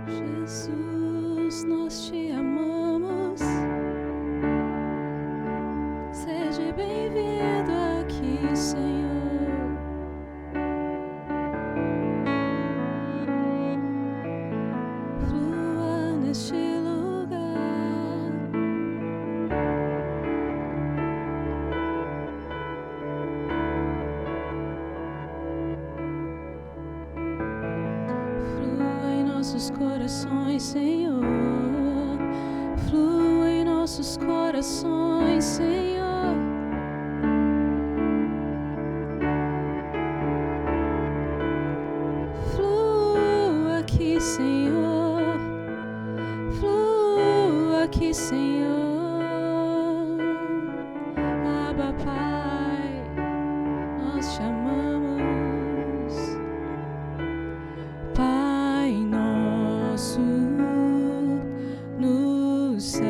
Jesus, nós te amamos. Seja bem-vindo aqui, Senhor. Flua neste lugar. Flua em nossos corações, Senhor. Flua em nossos corações, Senhor. Flua aqui, Senhor. Flua aqui, Senhor. Abba, Pai, nós te amamos. Pai nosso no céu,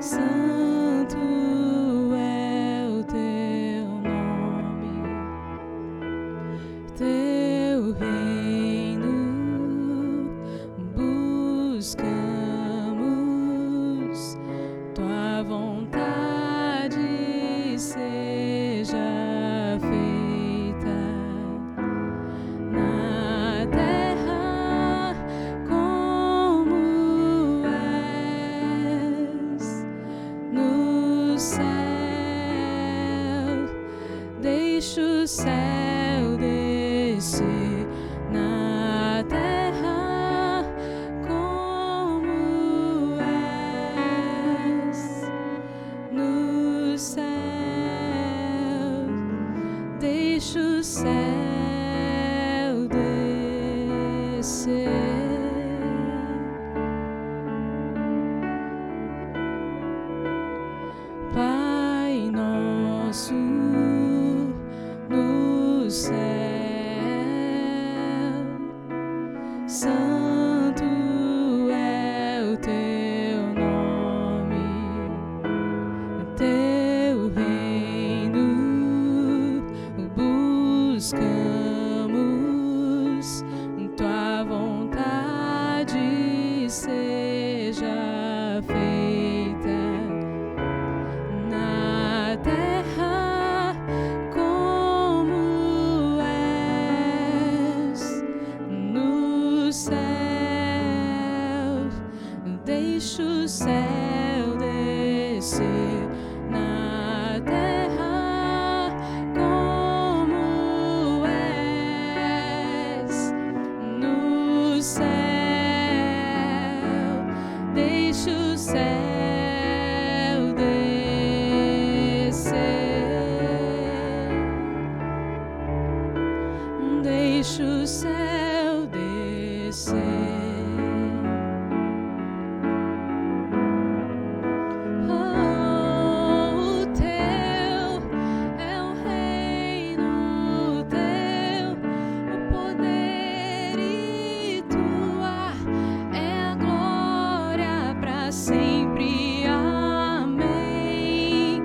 santo é o teu nome, teu reino buscamos, tua vontade seja feita na terra como és no céu. Deixa o céu descer na terra como és no céu. Deixa o céu descer. Pai nosso no céu, santo é o teu nome, teu reino buscamos, tua vontade seja feita na terra como és no céu. Deixa o céu descer na terra como és no céu. Deixa o céu descer. Deixa o céu descer. Oh, o teu é o reino, teu o poder e tua é a glória para sempre. Amém.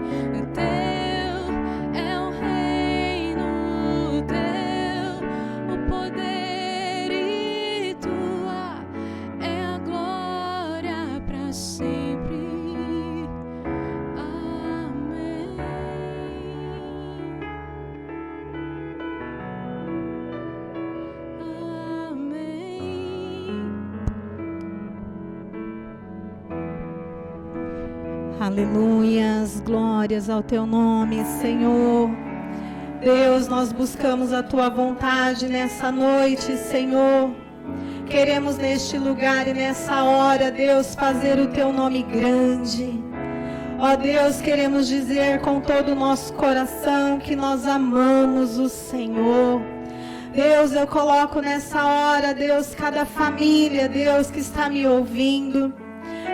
Teu é o reino, teu o poder e tua é a glória para sempre. Amém. Amém. Aleluias, glórias ao teu nome, Senhor. Deus, nós buscamos a tua vontade nessa noite, Senhor. Queremos neste lugar e nessa hora, Deus, fazer o teu nome grande. Ó Deus, queremos dizer com todo o nosso coração que nós amamos o Senhor. Deus, eu coloco nessa hora, Deus, cada família, Deus, que está me ouvindo.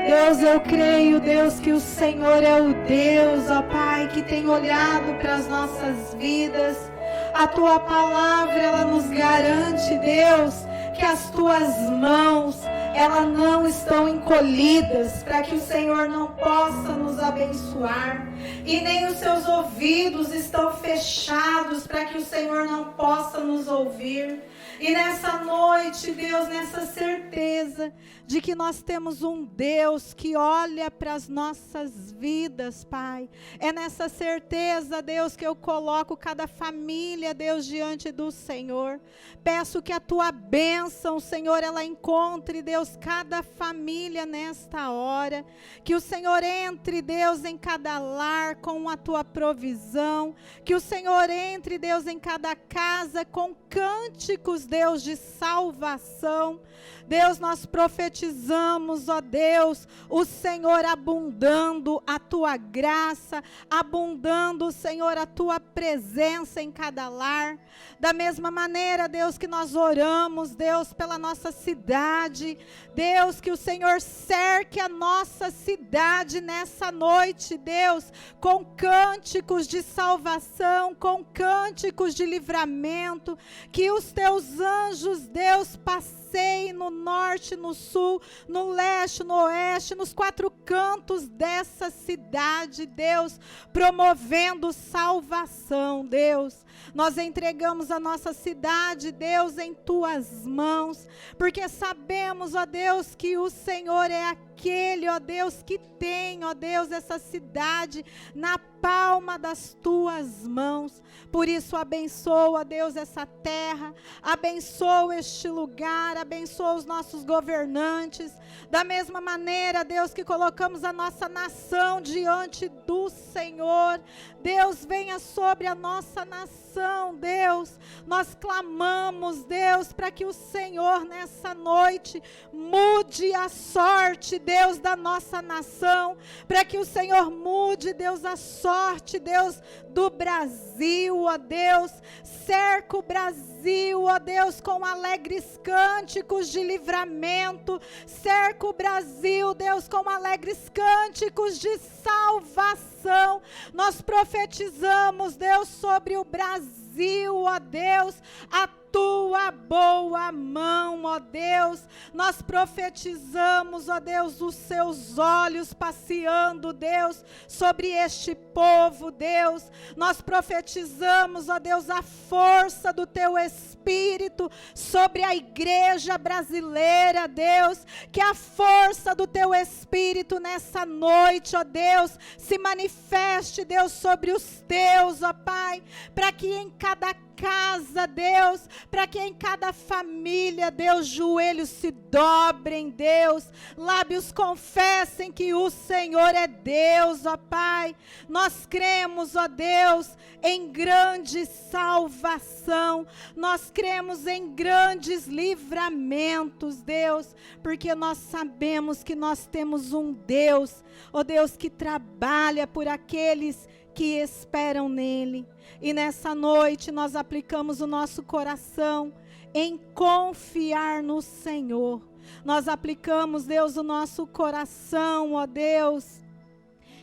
Deus, eu creio, Deus, que o Senhor é o Deus, ó Pai, que tem olhado para as nossas vidas. A tua palavra, ela nos garante, Deus, que as tuas mãos, elas não estão encolhidas para que o Senhor não possa nos abençoar. e nem os seus ouvidos estão fechados para que o Senhor não possa nos ouvir. E nessa noite, Deus, nessa certeza de que nós temos um Deus que olha para as nossas vidas, Pai. É nessa certeza, Deus, que eu coloco cada família, Deus, diante do Senhor. Peço que a Tua bênção, Senhor, ela encontre, Deus, cada família nesta hora. Que o Senhor entre, Deus, em cada lar com a Tua provisão. Que o Senhor entre, Deus, em cada casa com cânticos, Deus, de salvação. Deus, nós profetizamos, ó Deus, o Senhor abundando a Tua graça, abundando, Senhor, a Tua presença em cada lar. Da mesma maneira, Deus, que nós oramos, Deus, pela nossa cidade. Deus, que o Senhor cerque a nossa cidade nessa noite, Deus, com cânticos de salvação, com cânticos de livramento. Que os Teus anjos, Deus, passeiem no norte, no sul, no leste, no oeste, nos quatro cantos dessa cidade, Deus, promovendo salvação, Deus. Nós entregamos a nossa cidade, Deus, em Tuas mãos, porque sabemos, ó Deus, que o Senhor é aquele, ó Deus, que tem, ó Deus, essa cidade na palma das Tuas mãos. Por isso, abençoa, Deus, essa terra, abençoa este lugar, abençoa os nossos governantes. Da mesma maneira, Deus, que colocamos a nossa nação diante do Senhor. Deus, venha sobre a nossa nação, Deus. Nós clamamos, Deus, para que o Senhor nessa noite mude a sorte, Deus, da nossa nação, para que o Senhor mude, Deus, a sorte, Deus, do Brasil, ó Deus. Cerca o Brasil, ó Deus, com alegres cânticos de livramento. Cerca o Brasil, Deus, com alegres cânticos de salvação. Nós profetizamos, Deus, sobre o Brasil, ó Deus, a Tua boa mão, ó Deus. Nós profetizamos, ó Deus, os Seus olhos passeando, Deus, sobre este povo, Deus. Nós profetizamos, ó Deus, a força do Teu Espírito sobre a igreja brasileira, Deus. Que a força do Teu Espírito nessa noite, ó Deus, se manifeste, Deus, sobre os Teus, ó Pai, para que em cada casa, Deus, para que em cada família, Deus, joelhos se dobrem, Deus, lábios confessem que o Senhor é Deus, ó Pai. Nós cremos, ó Deus, em grande salvação, nós cremos em grandes livramentos, Deus, porque nós sabemos que nós temos um Deus, ó Deus, que trabalha por aqueles que esperam nele. E nessa noite nós aplicamos o nosso coração em confiar no Senhor. Nós aplicamos, Deus, o nosso coração, ó Deus,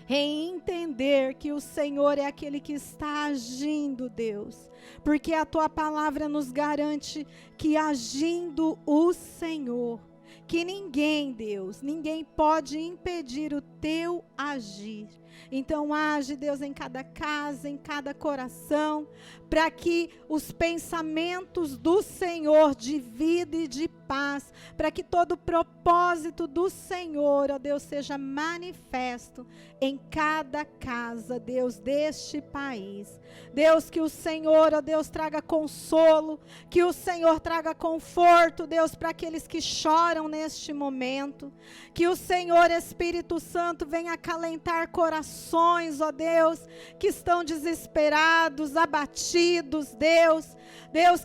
em entender que o Senhor é aquele que está agindo, Deus. Porque a Tua palavra nos garante que agindo o Senhor, que ninguém, Deus, ninguém pode impedir o Teu agir. Então age, Deus, em cada casa, em cada coração, para que os pensamentos do Senhor de vida e de paz, para que todo o propósito do Senhor, ó Deus, seja manifesto em cada casa, Deus, deste país. Deus, que o Senhor, ó Deus, traga consolo, que o Senhor traga conforto, Deus, para aqueles que choram neste momento, que o Senhor, Espírito Santo, venha acalentar corações, ó Deus, que estão desesperados, abatidos, Deus,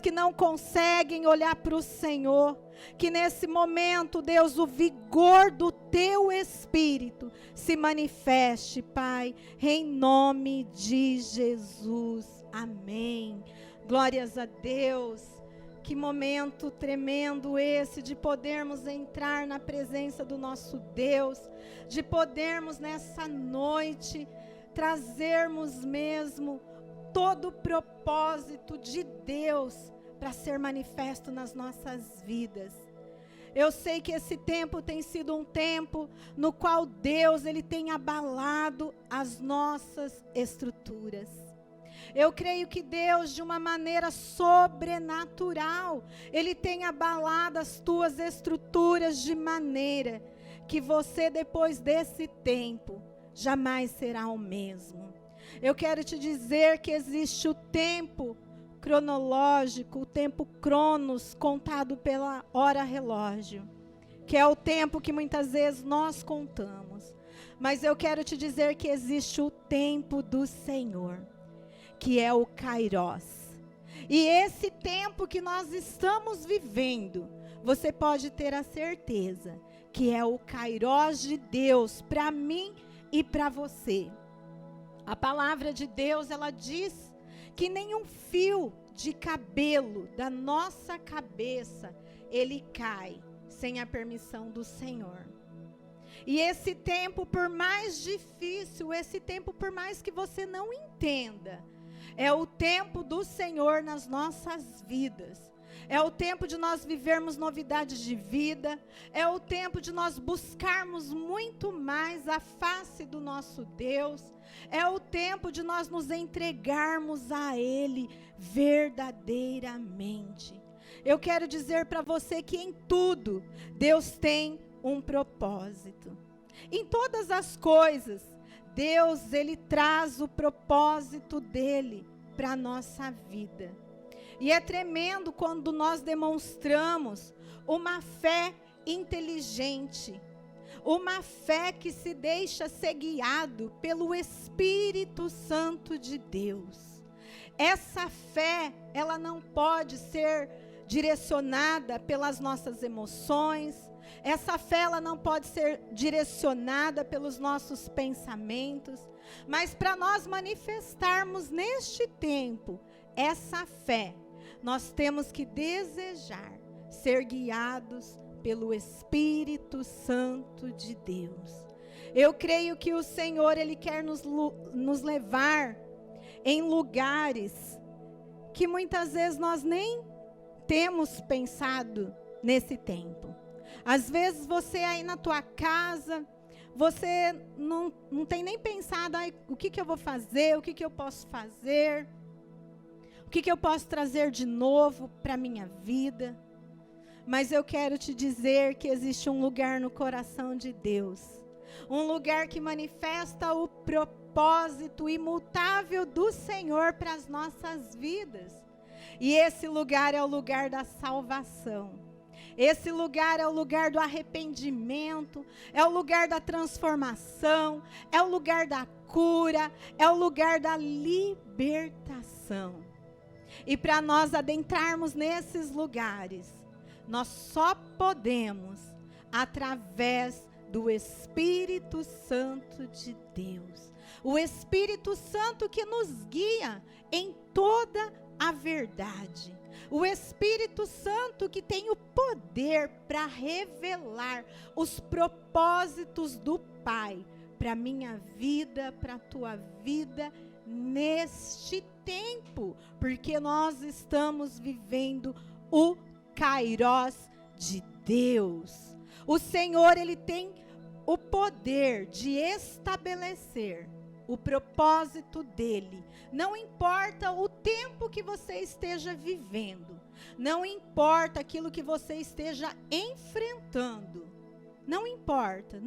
que não conseguem olhar para o Senhor. Que nesse momento, Deus, o vigor do Teu Espírito se manifeste, Pai, em nome de Jesus. Amém. Glórias a Deus. Que momento tremendo esse de podermos entrar na presença do nosso Deus, de podermos nessa noite trazermos mesmo todo o propósito de Deus para ser manifesto nas nossas vidas. Eu sei que esse tempo tem sido um tempo no qual Deus, Ele tem abalado as nossas estruturas. Eu creio que Deus, de uma maneira sobrenatural, Ele tem abalado as tuas estruturas de maneira que você, depois desse tempo, jamais será o mesmo. Eu quero te dizer que existe o tempo cronológico, o tempo cronos, contado pela hora relógio, que é o tempo que muitas vezes nós contamos. Mas eu quero te dizer que existe o tempo do Senhor, que é o Kairos. E esse tempo que nós estamos vivendo, você pode ter a certeza que é o Kairos de Deus para mim e para você. A palavra de Deus, ela diz que nenhum fio de cabelo da nossa cabeça, ele cai sem a permissão do Senhor. E esse tempo, por mais difícil, esse tempo, por mais que você não entenda, é o tempo do Senhor nas nossas vidas. É o tempo de nós vivermos novidades de vida. É o tempo de nós buscarmos muito mais a face do nosso Deus. É o tempo de nós nos entregarmos a Ele verdadeiramente. Eu quero dizer para você que em tudo Deus tem um propósito. Em todas as coisas, Deus, Ele traz o propósito dEle para a nossa vida. E é tremendo quando nós demonstramos uma fé inteligente, uma fé que se deixa ser guiado pelo Espírito Santo de Deus. Essa fé, ela não pode ser direcionada pelas nossas emoções. Essa fé, ela não pode ser direcionada pelos nossos pensamentos. Mas para nós manifestarmos neste tempo essa fé, nós temos que desejar ser guiados pelo Espírito Santo de Deus. Eu creio que o Senhor, Ele quer nos levar em lugares que muitas vezes nós nem temos pensado nesse tempo. Às vezes você aí na tua casa, você não tem nem pensado, o que eu vou fazer, o que eu posso fazer, o que eu posso trazer de novo para a minha vida. Mas eu quero te dizer que existe um lugar no coração de Deus, um lugar que manifesta o propósito imutável do Senhor para as nossas vidas. E esse lugar é o lugar da salvação. Esse lugar é o lugar do arrependimento, é o lugar da transformação, é o lugar da cura, é o lugar da libertação. E para nós adentrarmos nesses lugares, nós só podemos através do Espírito Santo de Deus. O Espírito Santo que nos guia em toda a verdade. O Espírito Santo que tem o poder para revelar os propósitos do Pai para a minha vida, para a tua vida neste tempo, porque nós estamos vivendo o Kairos de Deus. O Senhor, Ele tem o poder de estabelecer o propósito dele. Não importa o tempo que você esteja vivendo, não importa aquilo que você esteja enfrentando, não importa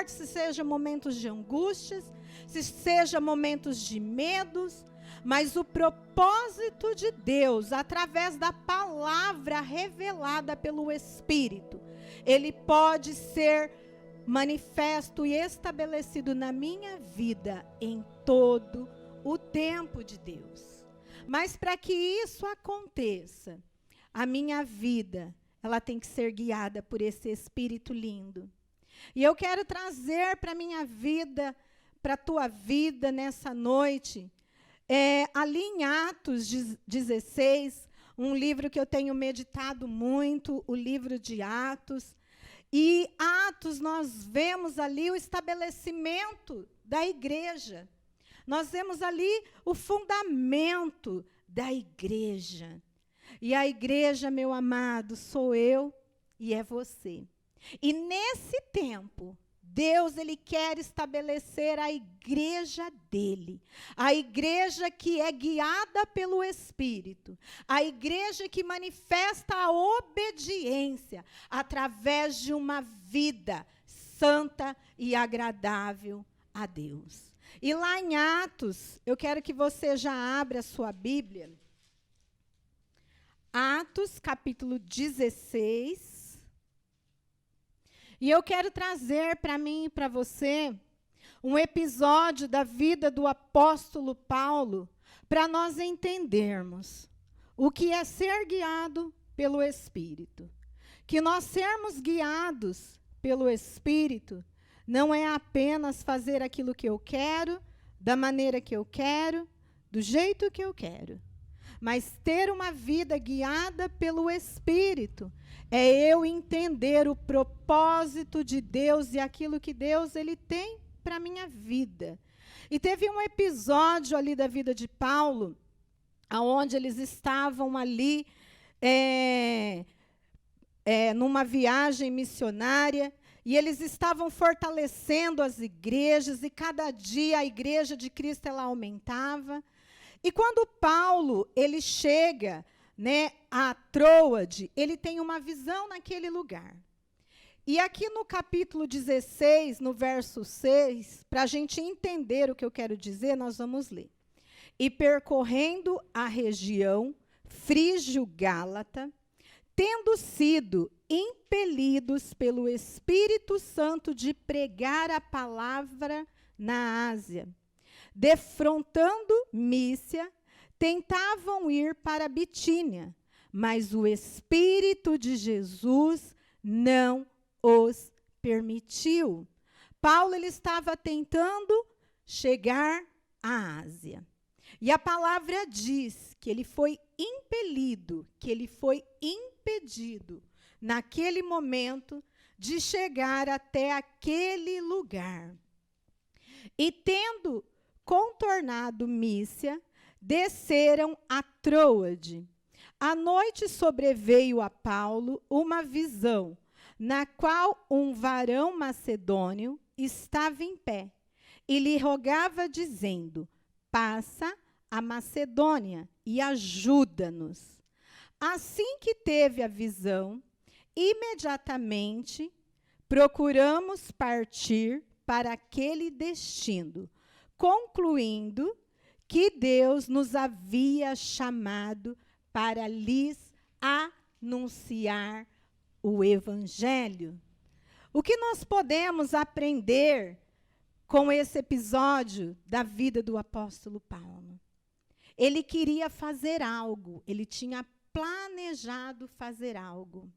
se seja momentos de angústias, se seja momentos de medos, mas o propósito de Deus, através da palavra revelada pelo Espírito, ele pode ser manifesto e estabelecido na minha vida em todo o tempo de Deus. Mas para que isso aconteça, a minha vida, ela tem que ser guiada por esse Espírito lindo. E eu quero trazer para a minha vida, para a tua vida nessa noite, ali em Atos 16, um livro que eu tenho meditado muito, o livro de Atos. E Atos, nós vemos ali o estabelecimento da igreja. Nós vemos ali o fundamento da igreja. E a igreja, meu amado, sou eu e é você. E nesse tempo, Deus, ele quer estabelecer a igreja dele, a igreja que é guiada pelo Espírito, a igreja que manifesta a obediência através de uma vida santa e agradável a Deus. E lá em Atos, eu quero que você já abra a sua Bíblia. Atos, capítulo 16. E eu quero trazer para mim e para você um episódio da vida do apóstolo Paulo para nós entendermos o que é ser guiado pelo Espírito. Que nós sermos guiados pelo Espírito não é apenas fazer aquilo que eu quero, da maneira que eu quero, do jeito que eu quero. Mas ter uma vida guiada pelo Espírito é eu entender o propósito de Deus e aquilo que Deus ele tem para a minha vida. E teve um episódio ali da vida de Paulo, onde eles estavam ali numa viagem missionária, e eles estavam fortalecendo as igrejas, e cada dia a igreja de Cristo ela aumentava. E quando Paulo ele chega, a Troade, ele tem uma visão naquele lugar. E aqui no capítulo 16, no verso 6, para a gente entender o que eu quero dizer, nós vamos ler. E percorrendo a região frígio-gálata, tendo sido impelidos pelo Espírito Santo de pregar a palavra na Ásia, defrontando Mísia, tentavam ir para Bitínia, mas o Espírito de Jesus não os permitiu. Paulo ele estava tentando chegar à Ásia. E a palavra diz que ele foi impelido, que ele foi impedido, naquele momento, de chegar até aquele lugar. E tendo contornado Mísia, desceram a Troade. À noite sobreveio a Paulo uma visão, na qual um varão macedônio estava em pé, e lhe rogava, dizendo: passa a Macedônia e ajuda-nos. Assim que teve a visão, imediatamente procuramos partir para aquele destino, concluindo que Deus nos havia chamado para lhes anunciar o Evangelho. O que nós podemos aprender com esse episódio da vida do apóstolo Paulo? Ele queria fazer algo, ele tinha planejado fazer algo.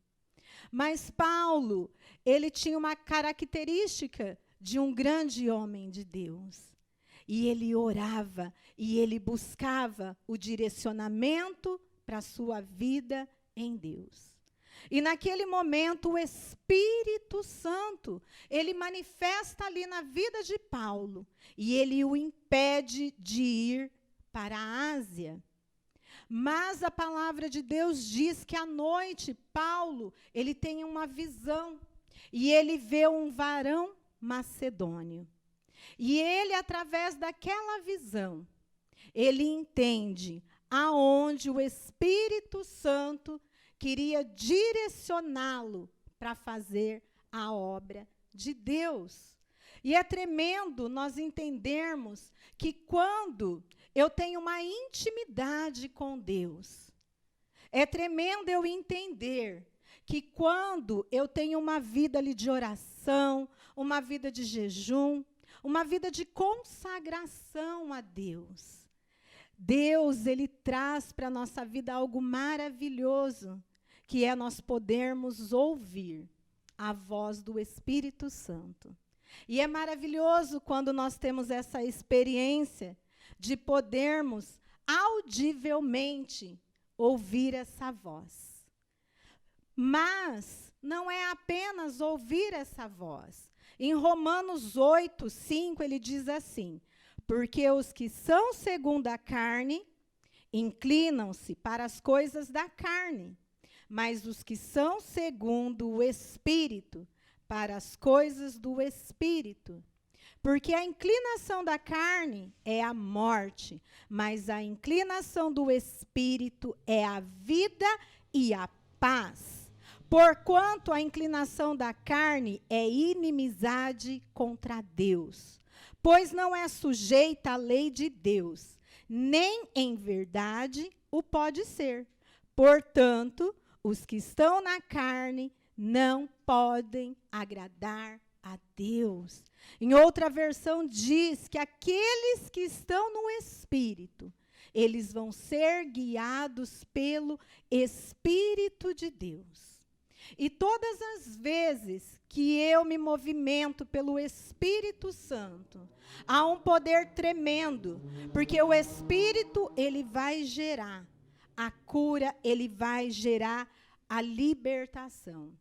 Mas Paulo, ele tinha uma característica de um grande homem de Deus. E ele orava, e ele buscava o direcionamento para a sua vida em Deus. E naquele momento, o Espírito Santo, ele manifesta ali na vida de Paulo, e ele o impede de ir para a Ásia. Mas a palavra de Deus diz que à noite, Paulo, ele tem uma visão, e ele vê um varão macedônio. E ele, através daquela visão, ele entende aonde o Espírito Santo queria direcioná-lo para fazer a obra de Deus. E é tremendo nós entendermos que quando eu tenho uma intimidade com Deus, é tremendo eu entender que quando eu tenho uma vida ali de oração, uma vida de jejum, uma vida de consagração a Deus, Deus, ele traz para a nossa vida algo maravilhoso, que é nós podermos ouvir a voz do Espírito Santo. E é maravilhoso quando nós temos essa experiência de podermos audivelmente ouvir essa voz. Mas não é apenas ouvir essa voz. Em Romanos 8, 5, ele diz assim: porque os que são segundo a carne inclinam-se para as coisas da carne, mas os que são segundo o Espírito, para as coisas do Espírito. Porque a inclinação da carne é a morte, mas a inclinação do Espírito é a vida e a paz. Porquanto a inclinação da carne é inimizade contra Deus, pois não é sujeita à lei de Deus, nem em verdade o pode ser. Portanto, os que estão na carne não podem agradar a Deus. Em outra versão diz que aqueles que estão no Espírito, eles vão ser guiados pelo Espírito de Deus. E todas as vezes que eu me movimento pelo Espírito Santo, há um poder tremendo, porque o Espírito, ele vai gerar a cura, ele vai gerar a libertação.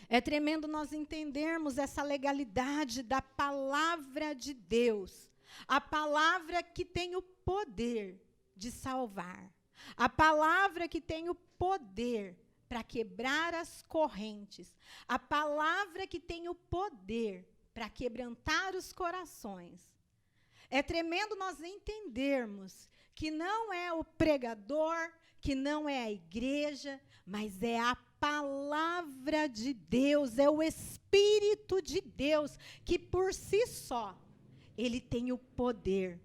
É tremendo nós entendermos essa legalidade da palavra de Deus, a palavra que tem o poder de salvar, a palavra que tem o poder para quebrar as correntes, a palavra que tem o poder para quebrantar os corações. É tremendo nós entendermos que não é o pregador, que não é a igreja, mas é a palavra de Deus, é o Espírito de Deus, que por si só, ele tem o poder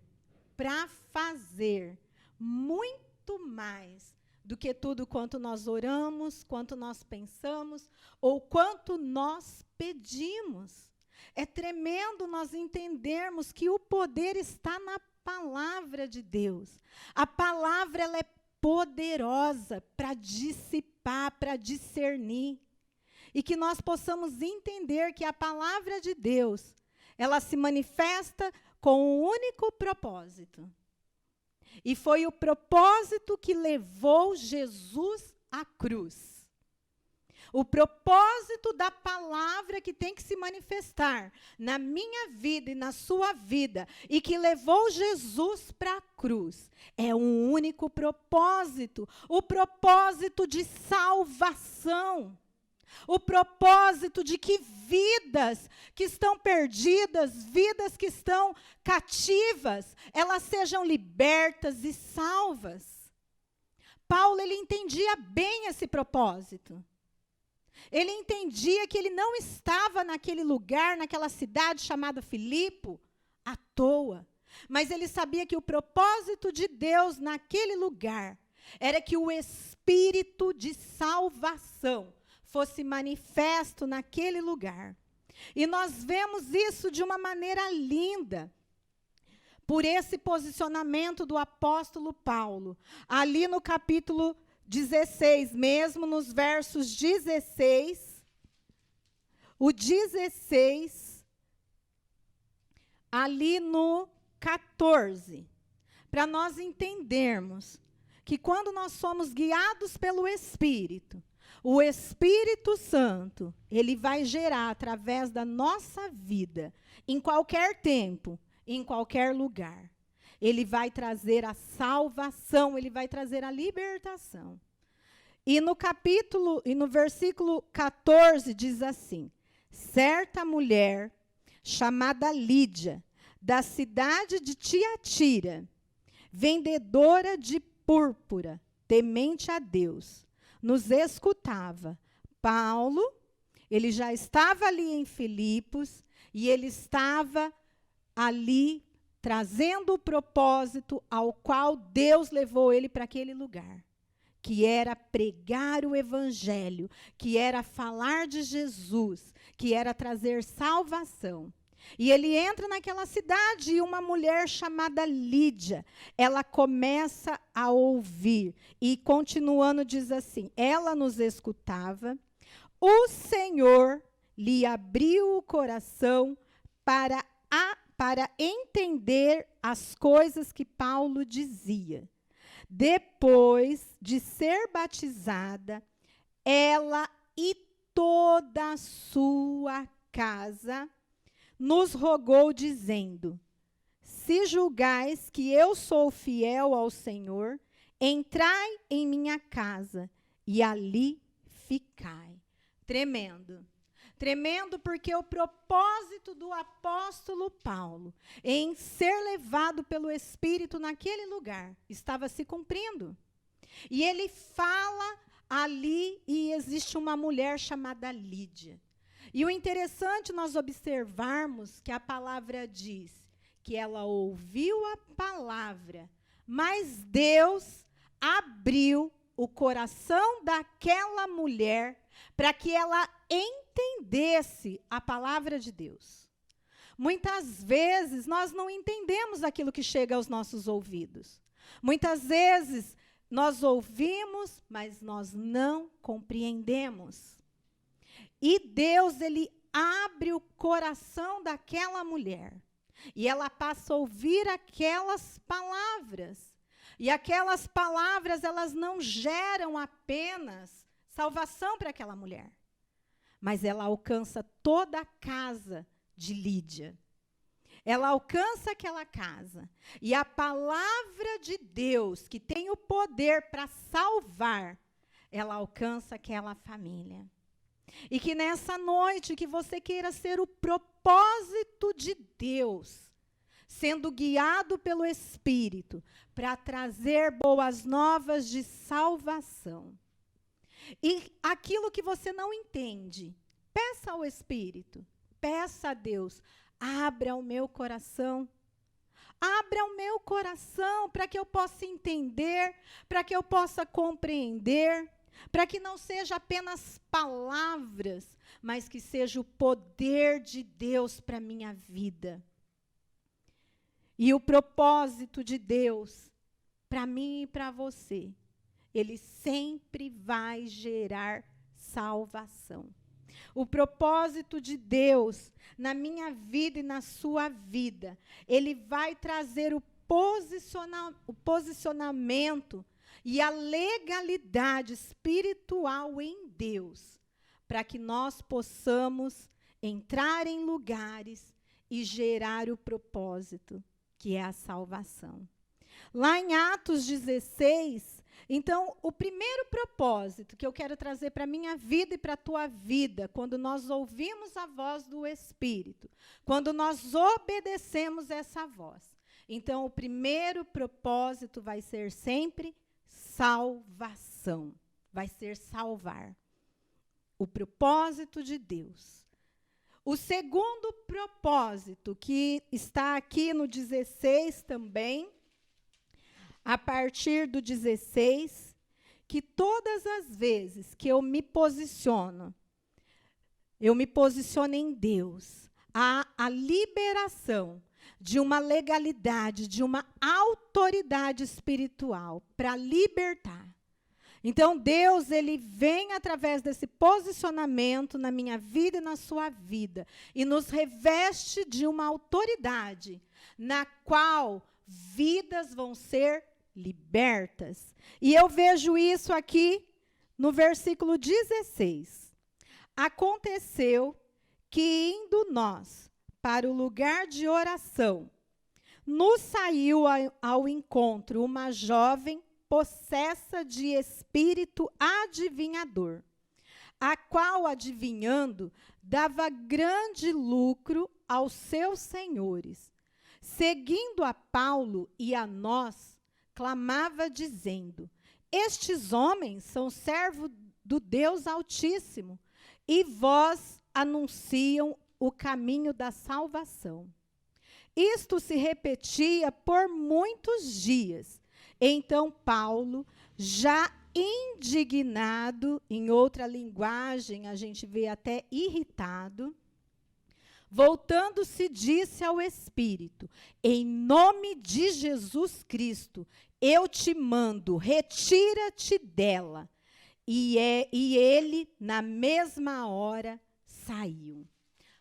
para fazer muito mais do que tudo quanto nós oramos, quanto nós pensamos, ou quanto nós pedimos. É tremendo nós entendermos que o poder está na palavra de Deus. A palavra, ela é poderosa para dissipar, para discernir. E que nós possamos entender que a palavra de Deus, ela se manifesta com um único propósito. E foi o propósito que levou Jesus à cruz. O propósito da palavra que tem que se manifestar na minha vida e na sua vida, e que levou Jesus para a cruz, é um único propósito, o propósito de salvação. O propósito de que vidas que estão perdidas, vidas que estão cativas, elas sejam libertas e salvas. Paulo, ele entendia bem esse propósito. Ele entendia que ele não estava naquele lugar, naquela cidade chamada Filipe, à toa. Mas ele sabia que o propósito de Deus naquele lugar era que o Espírito de salvação fosse manifesto naquele lugar. E nós vemos isso de uma maneira linda, por esse posicionamento do apóstolo Paulo, ali no capítulo 16, mesmo nos versos 16, o 16, ali no 14, para nós entendermos que quando nós somos guiados pelo Espírito, o Espírito Santo, ele vai gerar através da nossa vida, em qualquer tempo, em qualquer lugar. Ele vai trazer a salvação, ele vai trazer a libertação. E no versículo 14 diz assim: certa mulher chamada Lídia, da cidade de Tiatira, vendedora de púrpura, temente a Deus, nos escutava. Paulo, ele já estava ali em Filipos, e ele estava ali trazendo o propósito ao qual Deus levou ele para aquele lugar, que era pregar o evangelho, que era falar de Jesus, que era trazer salvação. E ele entra naquela cidade e uma mulher chamada Lídia, ela começa a ouvir. E continuando diz assim, ela nos escutava, o Senhor lhe abriu o coração para entender as coisas que Paulo dizia. Depois de ser batizada, ela e toda a sua casa nos rogou, dizendo: se julgais que eu sou fiel ao Senhor, entrai em minha casa e ali ficai. Tremendo. Tremendo porque o propósito do apóstolo Paulo em ser levado pelo Espírito naquele lugar estava se cumprindo. E ele fala ali e existe uma mulher chamada Lídia. E o interessante nós observarmos que a palavra diz que ela ouviu a palavra, mas Deus abriu o coração daquela mulher para que ela entendesse a palavra de Deus. Muitas vezes nós não entendemos aquilo que chega aos nossos ouvidos. Muitas vezes nós ouvimos, mas nós não compreendemos. E Deus, ele abre o coração daquela mulher. E ela passa a ouvir aquelas palavras. E aquelas palavras, elas não geram apenas salvação para aquela mulher, mas ela alcança toda a casa de Lídia. Ela alcança aquela casa. E a palavra de Deus, que tem o poder para salvar, ela alcança aquela família. E que nessa noite, que você queira ser o propósito de Deus, sendo guiado pelo Espírito, para trazer boas novas de salvação. E aquilo que você não entende, peça ao Espírito, peça a Deus, abra o meu coração. Abra o meu coração para que eu possa entender, para que eu possa compreender, para que não seja apenas palavras, mas que seja o poder de Deus para a minha vida. E o propósito de Deus, para mim e para você, ele sempre vai gerar salvação. O propósito de Deus na minha vida e na sua vida, ele vai trazer o posicionamento e a legalidade espiritual em Deus, para que nós possamos entrar em lugares e gerar o propósito, que é a salvação. Lá em Atos 16, então, o primeiro propósito que eu quero trazer para a minha vida e para a tua vida, quando nós ouvimos a voz do Espírito, quando nós obedecemos essa voz, então, o primeiro propósito vai ser sempre salvação, vai ser salvar. O propósito de Deus. O segundo propósito, que está aqui no 16 também, a partir do 16, que todas as vezes que eu me posiciono em Deus, há a liberação de uma legalidade, de uma autoridade espiritual para libertar. Então, Deus, ele vem através desse posicionamento na minha vida e na sua vida e nos reveste de uma autoridade na qual vidas vão ser libertas. E eu vejo isso aqui no versículo 16. Aconteceu que, indo nós para o lugar de oração, nos saiu ao encontro uma jovem possessa de espírito adivinhador, a qual, adivinhando, dava grande lucro aos seus senhores. Seguindo a Paulo e a nós, clamava dizendo: estes homens são servos do Deus Altíssimo, e vós anunciam o caminho da salvação. Isto se repetia por muitos dias. Então Paulo, já indignado, em outra linguagem, a gente vê até irritado, voltando-se, disse ao Espírito: em nome de Jesus Cristo, eu te mando, retira-te dela. E ele, na mesma hora, saiu.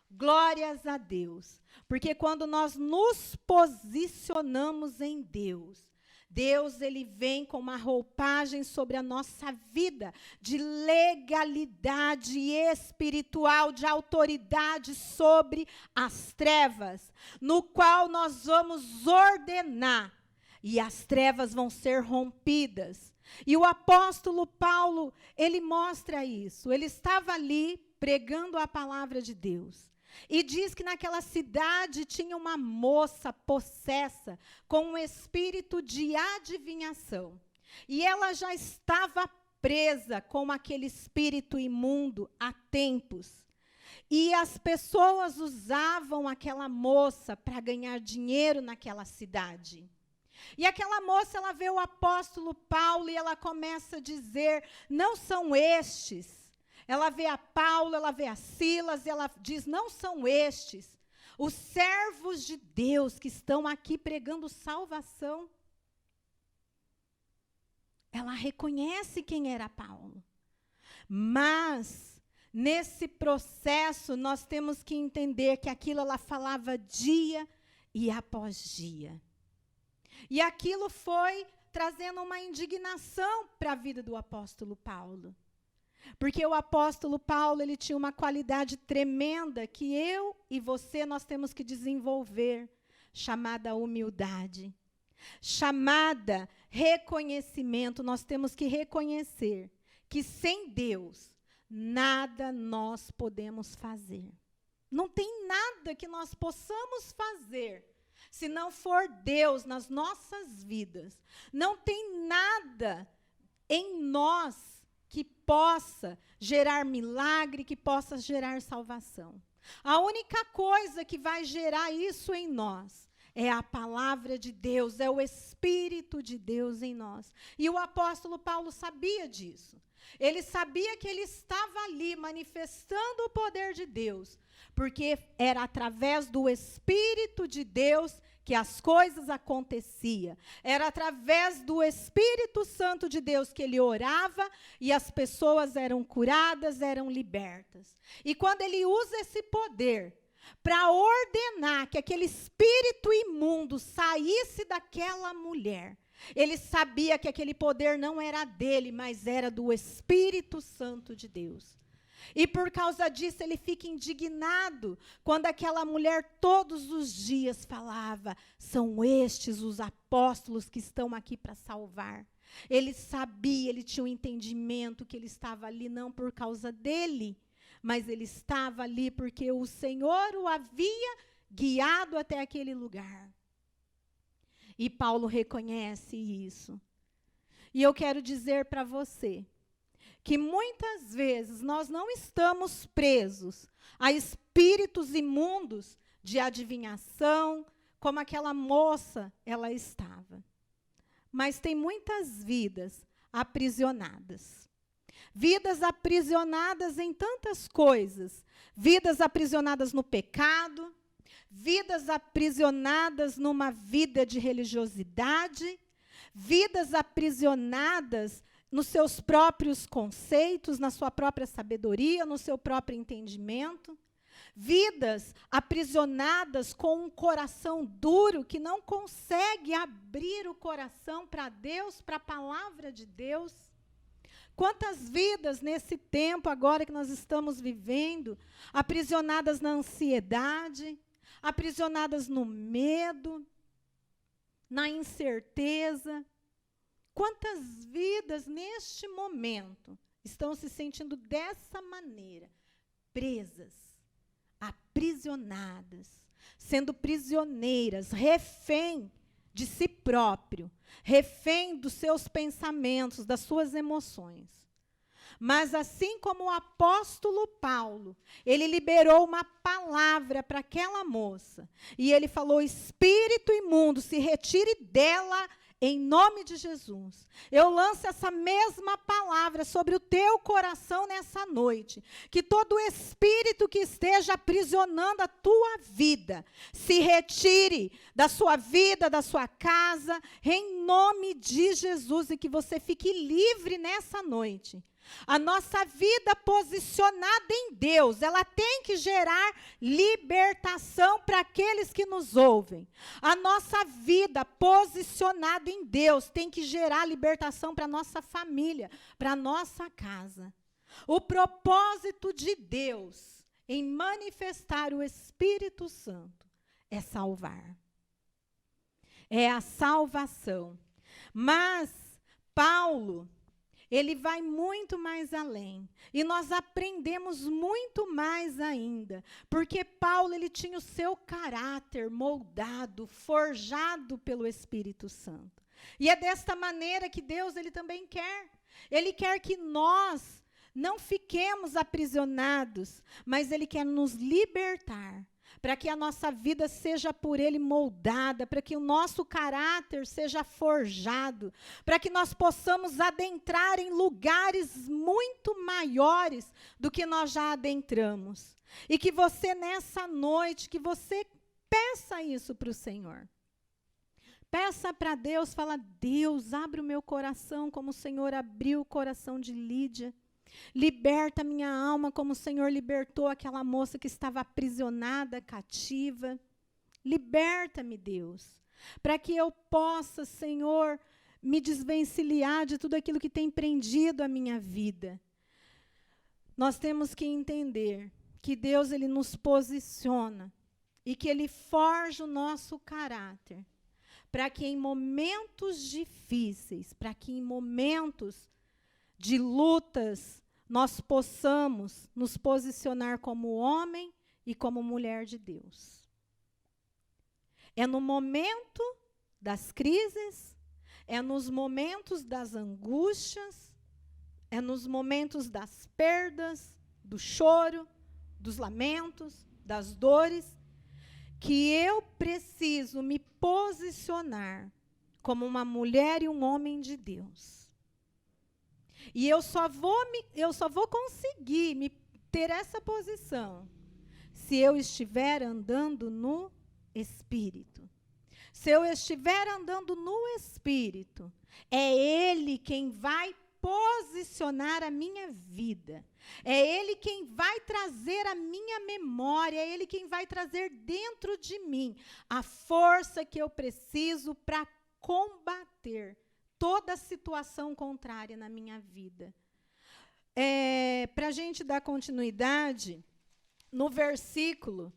Glórias a Deus, porque quando nós nos posicionamos em Deus, Deus, ele vem com uma roupagem sobre a nossa vida de legalidade espiritual, de autoridade sobre as trevas, no qual nós vamos ordenar, e as trevas vão ser rompidas. E o apóstolo Paulo, ele mostra isso. Ele estava ali pregando a palavra de Deus. E diz que naquela cidade tinha uma moça possessa com um espírito de adivinhação. E ela já estava presa com aquele espírito imundo há tempos. E as pessoas usavam aquela moça para ganhar dinheiro naquela cidade. E aquela moça, ela vê o apóstolo Paulo e ela começa a dizer, não são estes. Ela vê a Paulo, ela vê a Silas, e ela diz, não são estes os servos de Deus que estão aqui pregando salvação. Ela reconhece quem era Paulo. Mas, nesse processo, nós temos que entender que aquilo ela falava dia e após dia. E aquilo foi trazendo uma indignação para a vida do apóstolo Paulo. Porque o apóstolo Paulo, ele tinha uma qualidade tremenda que eu e você, nós temos que desenvolver, chamada humildade, chamada reconhecimento. Nós temos que reconhecer que sem Deus, nada nós podemos fazer. Não tem nada que nós possamos fazer se não for Deus nas nossas vidas. Não tem nada em nós que possa gerar milagre, que possa gerar salvação. A única coisa que vai gerar isso em nós é a palavra de Deus, é o Espírito de Deus em nós. E o apóstolo Paulo sabia disso. Ele sabia que ele estava ali manifestando o poder de Deus, porque era através do Espírito de Deus que as coisas aconteciam. Era através do Espírito Santo de Deus que ele orava e as pessoas eram curadas, eram libertas. E quando ele usa esse poder para ordenar que aquele espírito imundo saísse daquela mulher, ele sabia que aquele poder não era dele, mas era do Espírito Santo de Deus. E por causa disso ele fica indignado quando aquela mulher todos os dias falava, são estes os apóstolos que estão aqui para salvar. Ele sabia, ele tinha um entendimento que ele estava ali não por causa dele, mas ele estava ali porque o Senhor o havia guiado até aquele lugar. E Paulo reconhece isso. E eu quero dizer para você que muitas vezes nós não estamos presos a espíritos imundos de adivinhação, como aquela moça ela estava. Mas tem muitas vidas aprisionadas. Vidas aprisionadas em tantas coisas. Vidas aprisionadas no pecado, vidas aprisionadas numa vida de religiosidade, vidas aprisionadas nos seus próprios conceitos, na sua própria sabedoria, no seu próprio entendimento. Vidas aprisionadas com um coração duro que não consegue abrir o coração para Deus, para a palavra de Deus. Quantas vidas nesse tempo agora que nós estamos vivendo, aprisionadas na ansiedade, aprisionadas no medo, na incerteza. Quantas vidas neste momento estão se sentindo dessa maneira, presas, aprisionadas, sendo prisioneiras, refém de si próprio, refém dos seus pensamentos, das suas emoções. Mas assim como o apóstolo Paulo, ele liberou uma palavra para aquela moça, e ele falou, espírito imundo, se retire dela em nome de Jesus. Eu lanço essa mesma palavra sobre o teu coração nessa noite. Que todo espírito que esteja aprisionando a tua vida, se retire da sua vida, da sua casa, em nome de Jesus, e que você fique livre nessa noite. A nossa vida posicionada em Deus, ela tem que gerar libertação para aqueles que nos ouvem. A nossa vida posicionada em Deus tem que gerar libertação para a nossa família, para a nossa casa. O propósito de Deus em manifestar o Espírito Santo é salvar. É a salvação. Mas Paulo, ele vai muito mais além. E nós aprendemos muito mais ainda. Porque Paulo, ele tinha o seu caráter moldado, forjado pelo Espírito Santo. E é desta maneira que Deus, ele também quer. Ele quer que nós não fiquemos aprisionados, mas ele quer nos libertar, para que a nossa vida seja por ele moldada, para que o nosso caráter seja forjado, para que nós possamos adentrar em lugares muito maiores do que nós já adentramos. E que você, nessa noite, que você peça isso para o Senhor. Peça para Deus, fala, Deus, abre o meu coração como o Senhor abriu o coração de Lídia. Liberta minha alma como o Senhor libertou aquela moça que estava aprisionada, cativa. Liberta-me, Deus, para que eu possa, Senhor, me desvencilhar de tudo aquilo que tem prendido a minha vida. Nós temos que entender que Deus, ele nos posiciona e que ele forja o nosso caráter, para que em momentos difíceis, para que em momentos de lutas, nós possamos nos posicionar como homem e como mulher de Deus. É no momento das crises, é nos momentos das angústias, é nos momentos das perdas, do choro, dos lamentos, das dores, que eu preciso me posicionar como uma mulher e um homem de Deus. E eu só vou conseguir ter essa posição se eu estiver andando no Espírito. Se eu estiver andando no Espírito, é Ele quem vai posicionar a minha vida. É Ele quem vai trazer a minha memória, é Ele quem vai trazer dentro de mim a força que eu preciso para combater toda situação contrária na minha vida. Para a gente dar continuidade, no versículo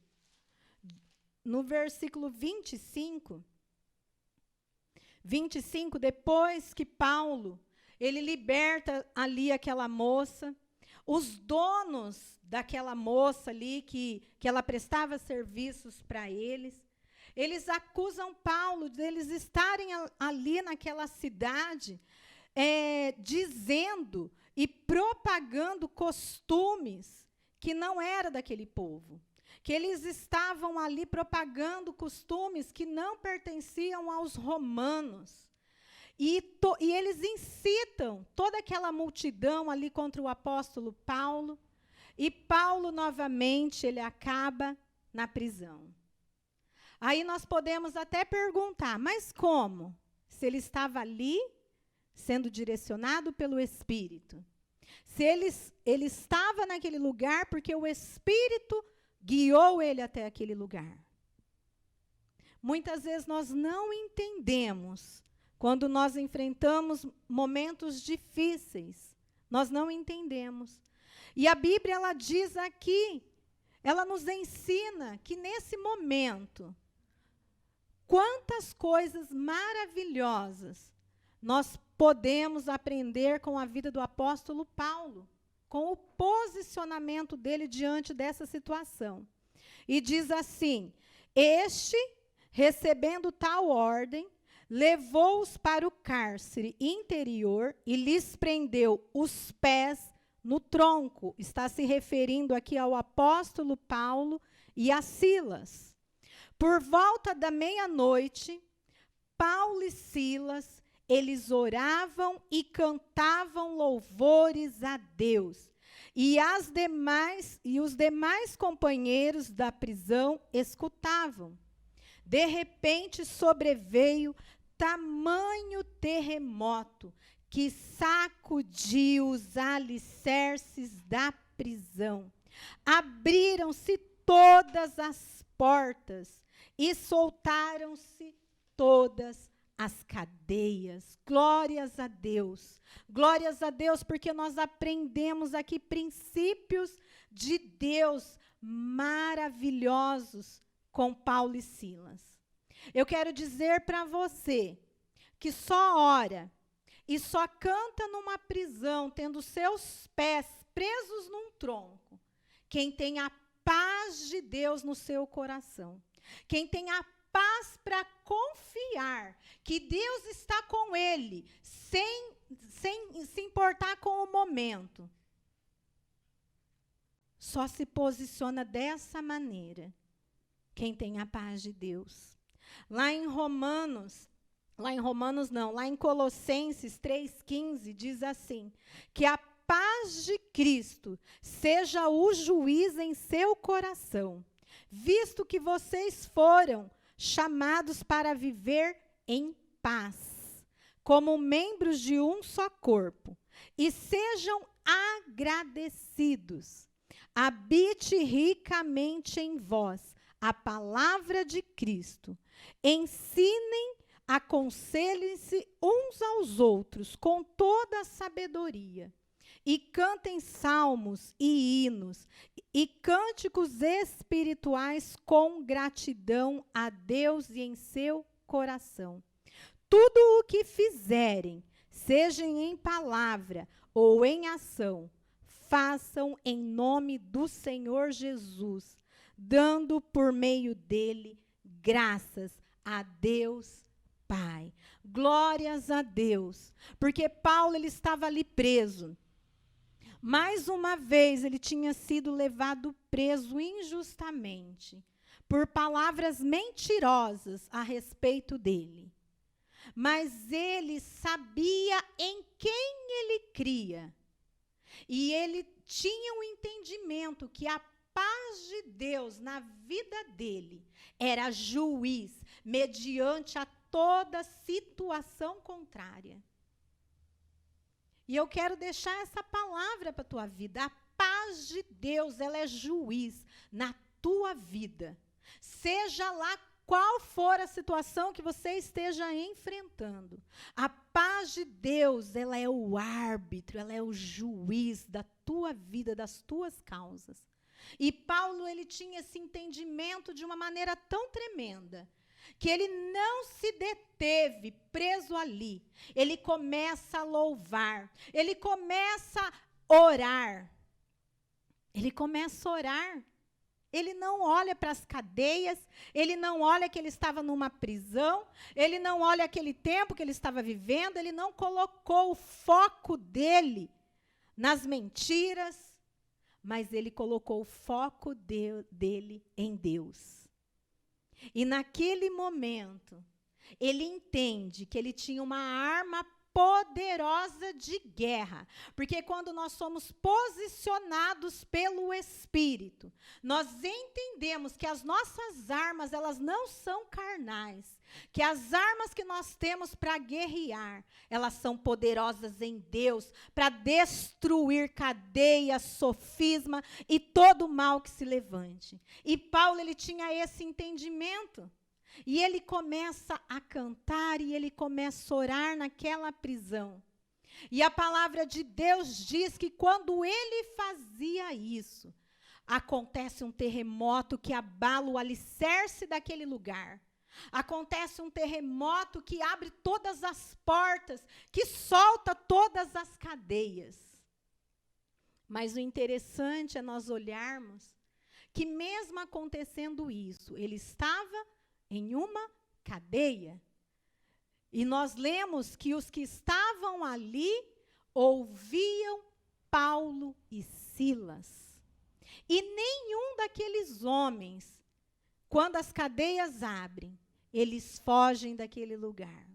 25, depois que Paulo, ele liberta ali aquela moça, os donos daquela moça ali, que ela prestava serviços para eles acusam Paulo de eles estarem ali naquela cidade, dizendo e propagando costumes que não era daquele povo. Que eles estavam ali propagando costumes que não pertenciam aos romanos. E eles incitam toda aquela multidão ali contra o apóstolo Paulo. E Paulo, novamente, ele acaba na prisão. Aí nós podemos até perguntar, mas como? Se ele estava ali, sendo direcionado pelo Espírito. Se ele estava naquele lugar porque o Espírito guiou ele até aquele lugar. Muitas vezes nós não entendemos, quando nós enfrentamos momentos difíceis, nós não entendemos. E a Bíblia, ela diz aqui, ela nos ensina que nesse momento, quantas coisas maravilhosas nós podemos aprender com a vida do apóstolo Paulo, com o posicionamento dele diante dessa situação. E diz assim, este, recebendo tal ordem, levou-os para o cárcere interior e lhes prendeu os pés no tronco. Está se referindo aqui ao apóstolo Paulo e a Silas. Por volta da meia-noite, Paulo e Silas, eles oravam e cantavam louvores a Deus. E os demais companheiros da prisão escutavam. De repente sobreveio tamanho terremoto que sacudiu os alicerces da prisão. Abriram-se todas as portas e soltaram-se todas as cadeias. Glórias a Deus. Glórias a Deus, porque nós aprendemos aqui princípios de Deus maravilhosos com Paulo e Silas. Eu quero dizer para você que só ora e só canta numa prisão, tendo seus pés presos num tronco, quem tem a paz de Deus no seu coração, quem tem a paz para confiar que Deus está com ele, sem se importar com o momento, só se posiciona dessa maneira quem tem a paz de Deus. Lá em Colossenses 3,15, diz assim, que a paz de Cristo seja o juiz em seu coração, visto que vocês foram chamados para viver em paz, como membros de um só corpo, e sejam agradecidos. Habite ricamente em vós a palavra de Cristo. Ensinem, aconselhem-se uns aos outros com toda a sabedoria. E cantem salmos e hinos e cânticos espirituais com gratidão a Deus e em seu coração. Tudo o que fizerem, seja em palavra ou em ação, façam em nome do Senhor Jesus, dando por meio dele graças a Deus Pai. Glórias a Deus, porque Paulo ele estava ali preso. Mais uma vez ele tinha sido levado preso injustamente, por palavras mentirosas a respeito dele. Mas ele sabia em quem ele cria. E ele tinha um entendimento que a paz de Deus na vida dele era juiz mediante a toda situação contrária. E eu quero deixar essa palavra para a tua vida. A paz de Deus, ela é juiz na tua vida. Seja lá qual for a situação que você esteja enfrentando. A paz de Deus, ela é o árbitro, ela é o juiz da tua vida, das tuas causas. E Paulo, ele tinha esse entendimento de uma maneira tão tremenda, que ele não se deteve preso ali. Ele começa a louvar, ele começa a orar. Ele começa a orar. Ele não olha para as cadeias, ele não olha que ele estava numa prisão, ele não olha aquele tempo que ele estava vivendo, ele não colocou o foco dele nas mentiras, mas ele colocou o foco dele em Deus. E naquele momento, ele entende que ele tinha uma arma poderosa de guerra, porque quando nós somos posicionados pelo Espírito, nós entendemos que as nossas armas, elas não são carnais, que as armas que nós temos para guerrear, elas são poderosas em Deus, para destruir cadeias, sofisma e todo o mal que se levante. E Paulo, ele tinha esse entendimento. E ele começa a cantar e ele começa a orar naquela prisão. E a palavra de Deus diz que quando ele fazia isso, acontece um terremoto que abala o alicerce daquele lugar. Acontece um terremoto que abre todas as portas, que solta todas as cadeias. Mas o interessante é nós olharmos que mesmo acontecendo isso, ele estava em uma cadeia. E nós lemos que os que estavam ali ouviam Paulo e Silas. E nenhum daqueles homens, quando as cadeias abrem, eles fogem daquele lugar.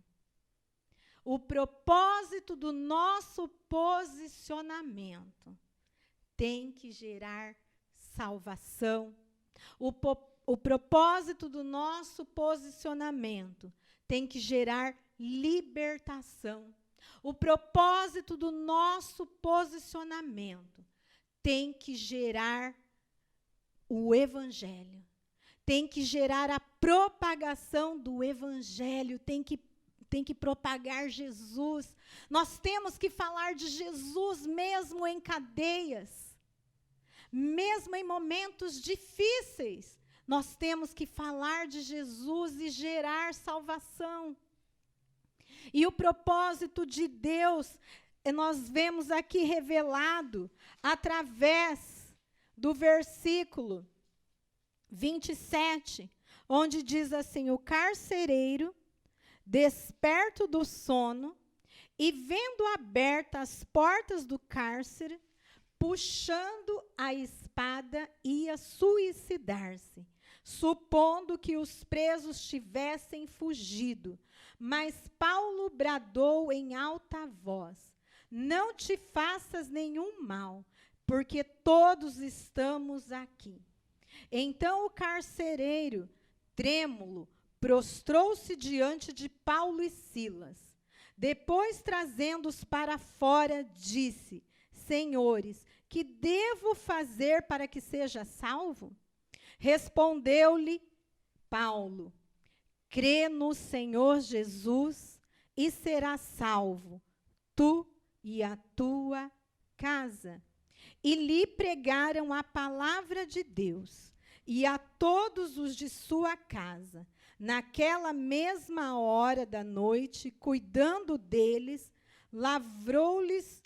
O propósito do nosso posicionamento tem que gerar salvação. O propósito do nosso posicionamento tem que gerar libertação. O propósito do nosso posicionamento tem que gerar o Evangelho. Tem que gerar a propagação do Evangelho. Tem que propagar Jesus. Nós temos que falar de Jesus mesmo em cadeias. Mesmo em momentos difíceis. Nós temos que falar de Jesus e gerar salvação. E o propósito de Deus, nós vemos aqui revelado através do versículo 27, onde diz assim: o carcereiro, desperto do sono, e vendo abertas as portas do cárcere, puxando a espada, ia suicidar-se, supondo que os presos tivessem fugido. Mas Paulo bradou em alta voz: não te faças nenhum mal, porque todos estamos aqui. Então o carcereiro, trêmulo, prostrou-se diante de Paulo e Silas. Depois, trazendo-os para fora, disse: Senhores, que devo fazer para que seja salvo? Respondeu-lhe Paulo: crê no Senhor Jesus e serás salvo, tu e a tua casa. E lhe pregaram a palavra de Deus, e a todos os de sua casa. Naquela mesma hora da noite, cuidando deles, lavrou-lhes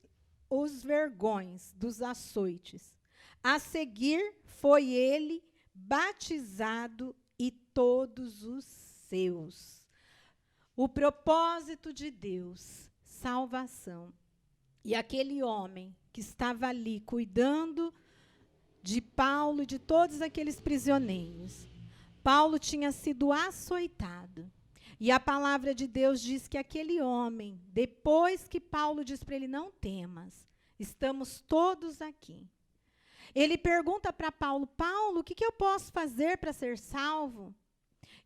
os vergões dos açoites. A seguir, foi ele batizado e todos os seus. O propósito de Deus, salvação. E aquele homem que estava ali cuidando de Paulo e de todos aqueles prisioneiros, Paulo tinha sido açoitado. E a palavra de Deus diz que aquele homem, depois que Paulo diz para ele: não temas, estamos todos aqui. Ele pergunta para Paulo: Paulo, o que eu posso fazer para ser salvo?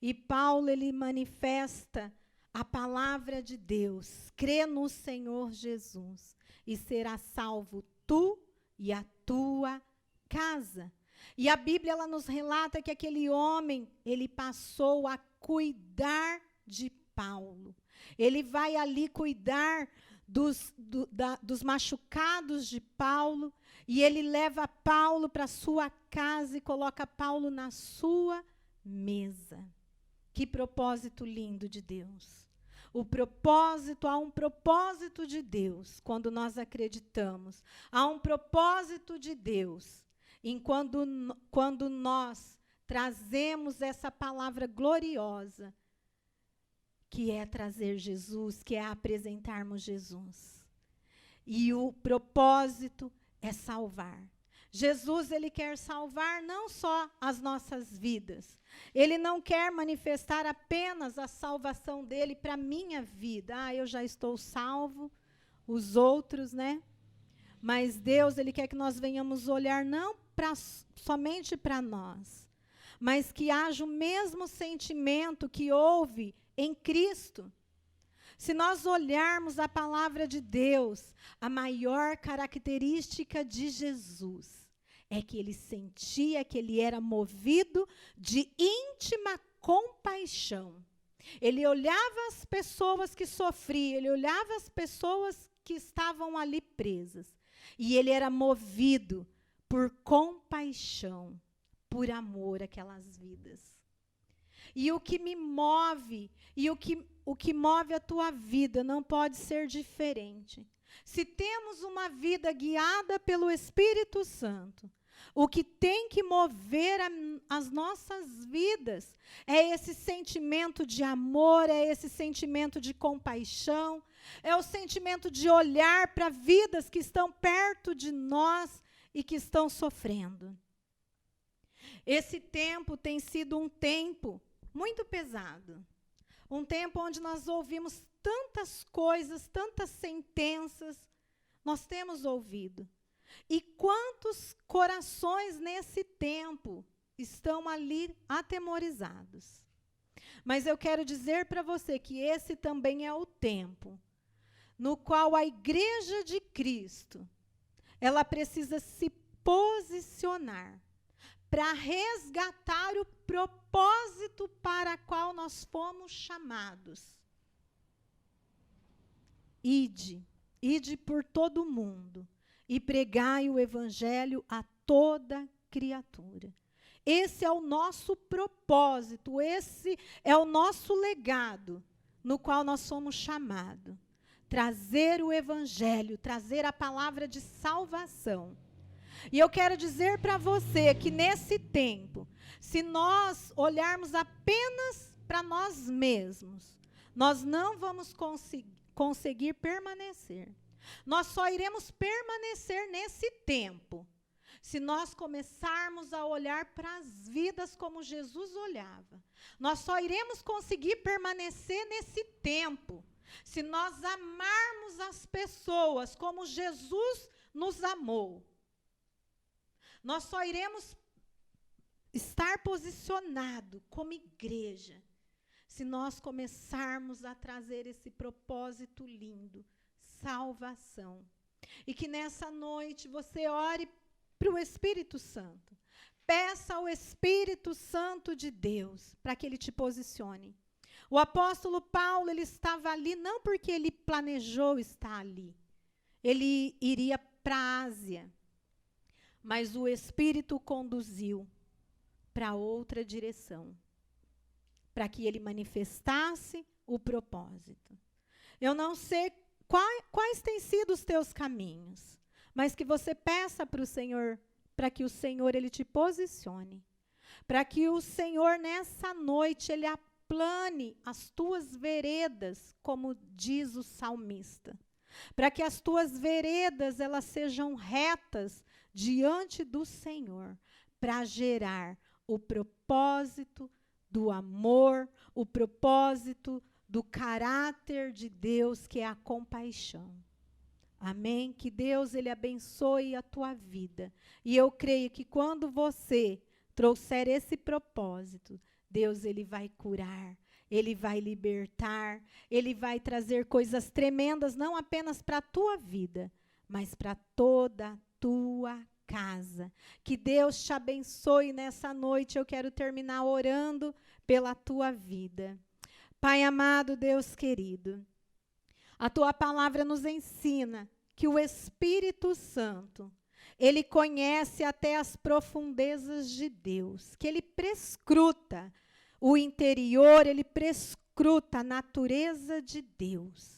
E Paulo, ele manifesta a palavra de Deus: crê no Senhor Jesus e será salvo tu e a tua casa. E a Bíblia, ela nos relata que aquele homem, ele passou a cuidar de Paulo. Ele vai ali cuidar dos machucados de Paulo, e ele leva Paulo para sua casa e coloca Paulo na sua mesa. Que propósito lindo de Deus. Há um propósito de Deus quando nós acreditamos. Há um propósito de Deus quando nós trazemos essa palavra gloriosa, que é trazer Jesus, que é apresentarmos Jesus. E o propósito é salvar. Jesus, ele quer salvar não só as nossas vidas. Ele não quer manifestar apenas a salvação dele para a minha vida. Eu já estou salvo, os outros, né? Mas Deus, ele quer que nós venhamos olhar não somente para nós, mas que haja o mesmo sentimento que houve em Cristo. Se nós olharmos a palavra de Deus, a maior característica de Jesus é que ele sentia, que ele era movido de íntima compaixão. Ele olhava as pessoas que sofriam, ele olhava as pessoas que estavam ali presas. E ele era movido por compaixão, por amor àquelas vidas. E o que me move, e o que move a tua vida não pode ser diferente. Se temos uma vida guiada pelo Espírito Santo, o que tem que mover as nossas vidas é esse sentimento de amor, é esse sentimento de compaixão, é o sentimento de olhar para vidas que estão perto de nós e que estão sofrendo. Esse tempo tem sido um tempo muito pesado. Um tempo onde nós ouvimos tantas coisas, tantas sentenças, nós temos ouvido. E quantos corações nesse tempo estão ali atemorizados. Mas eu quero dizer para você que esse também é o tempo no qual a Igreja de Cristo, ela precisa se posicionar para resgatar o propósito para o qual nós fomos chamados. Ide por todo o mundo e pregai o evangelho a toda criatura. Esse é o nosso propósito, esse é o nosso legado no qual nós somos chamados. Trazer o evangelho, trazer a palavra de salvação. E eu quero dizer para você que nesse tempo, se nós olharmos apenas para nós mesmos, nós não vamos conseguir permanecer. Nós só iremos permanecer nesse tempo se nós começarmos a olhar para as vidas como Jesus olhava. Nós só iremos conseguir permanecer nesse tempo se nós amarmos as pessoas como Jesus nos amou. Nós só iremos estar posicionado como igreja se nós começarmos a trazer esse propósito lindo, salvação. E que nessa noite você ore para o Espírito Santo. Peça ao Espírito Santo de Deus para que ele te posicione. O apóstolo Paulo, ele estava ali não porque ele planejou estar ali. Ele iria para a Ásia. Mas o Espírito conduziu para outra direção, para que ele manifestasse o propósito. Eu não sei quais têm sido os teus caminhos, mas que você peça para o Senhor, para que o Senhor ele te posicione, para que o Senhor nessa noite ele aplane as tuas veredas, como diz o salmista, para que as tuas veredas elas sejam retas diante do Senhor, para gerar o propósito do amor, o propósito do caráter de Deus, que é a compaixão. Amém? Que Deus ele abençoe a tua vida. E eu creio que quando você trouxer esse propósito, Deus ele vai curar, ele vai libertar, ele vai trazer coisas tremendas, não apenas para a tua vida, mas para toda a tua casa. Que Deus te abençoe nessa noite. Eu quero terminar orando pela tua vida. Pai amado, Deus querido, a tua palavra nos ensina que o Espírito Santo, ele conhece até as profundezas de Deus, que ele prescruta o interior, ele prescruta a natureza de Deus.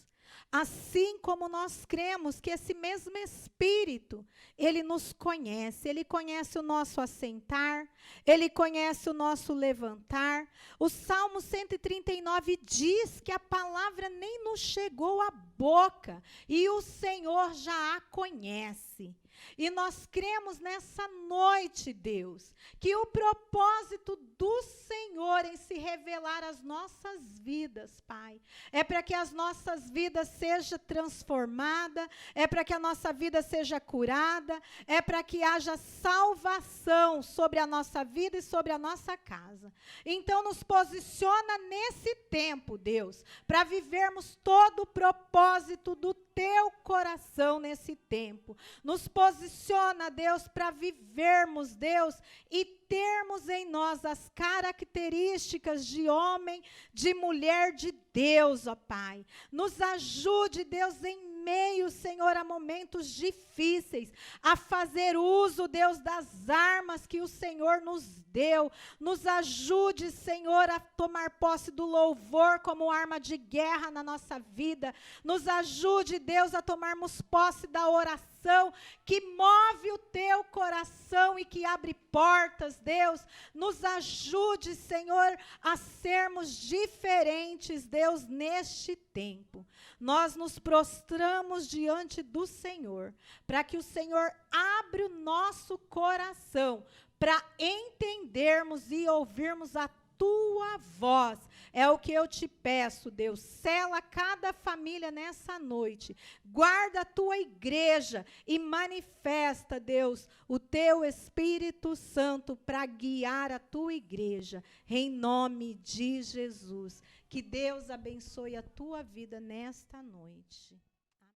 Assim como nós cremos que esse mesmo Espírito, ele nos conhece, ele conhece o nosso assentar, ele conhece o nosso levantar. O Salmo 139 diz que a palavra nem nos chegou à boca e o Senhor já a conhece. E nós cremos nessa noite, Deus, que o propósito do Senhor em se revelar às nossas vidas, Pai, é para que as nossas vidas sejam transformadas, é para que a nossa vida seja curada, é para que haja salvação sobre a nossa vida e sobre a nossa casa. Então, nos posiciona nesse tempo, Deus, para vivermos todo o propósito do teu coração nesse tempo. Nos posiciona, Deus, para vivermos, Deus, e termos em nós as características de homem, de mulher de Deus, ó Pai. Nos ajude, Deus, em meio, Senhor, a momentos difíceis, a fazer uso, Deus, das armas que o Senhor nos deu. Nos ajude, Senhor, a tomar posse do louvor como arma de guerra na nossa vida. Nos ajude, Deus, a tomarmos posse da oração que move o teu coração e que abre portas, Deus. Nos ajude, Senhor, a sermos diferentes, Deus, neste tempo. Nós nos prostramos diante do Senhor, para que o Senhor abra o nosso coração, para entendermos e ouvirmos a tua voz. É o que eu te peço, Deus. Sela cada família nessa noite. Guarda a tua igreja e manifesta, Deus, o teu Espírito Santo para guiar a tua igreja. Em nome de Jesus. Que Deus abençoe a tua vida nesta noite.